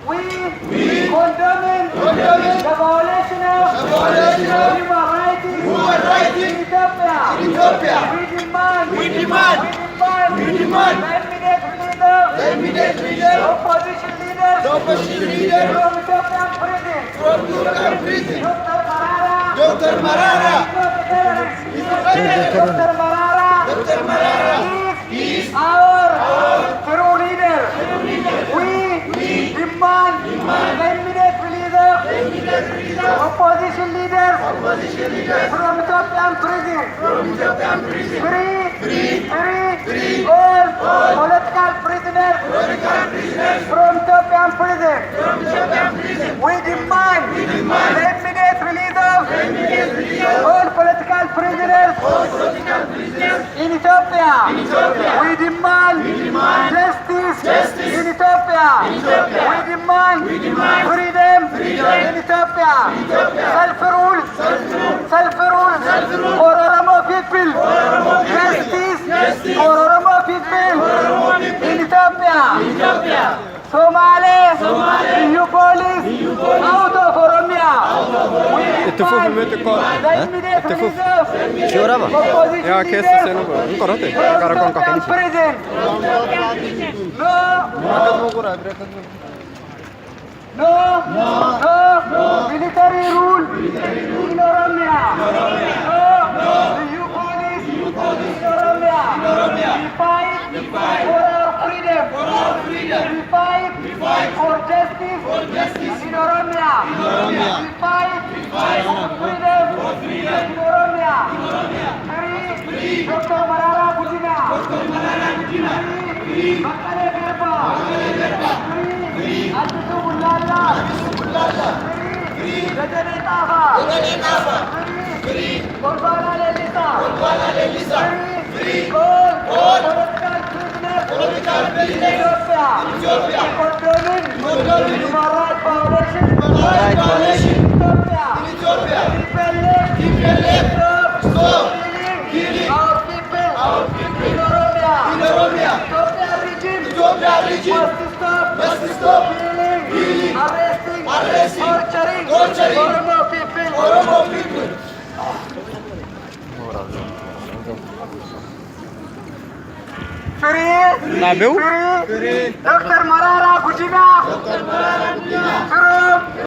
We condemn the violation of human rights in Ethiopia. We demand the immediate release of opposition leaders from Ethiopian prison. Dr. Marara is our true leader. We demand the immediate release of opposition leaders from Ethiopian prison. Free all political prisoners from Ethiopian prison. We demand the immediate release of all political prisoners in Ethiopia. We demand justice in Ethiopia. We demand freedom in Ethiopia. Self-rule for Oromo people. Justice for Oromo people in Ethiopia. Somali, EU police, out of Oromia. اتفقوا في الميت القائم اتفقوا شو رابع يا كيس سنو انقرته كاركون كاكين No military rule in Oromia. No EU police in Oromia. We fight for our freedom. We fight for justice in Oromia. We fight for freedom in Oromia. Free Dr. Marara Guddina. Free Bakkale Garba. Free Addisu Bullalla. Free Rajani Taha. Free Golbala Lelisa. Free all political prisoners in Ethiopia. Condemning human rights violations in Ethiopia. Stop killing our people in Oromia. Ethiopia regime must stop killing, arresting, torturing Oromo people. Free Dr. Marara Guddina from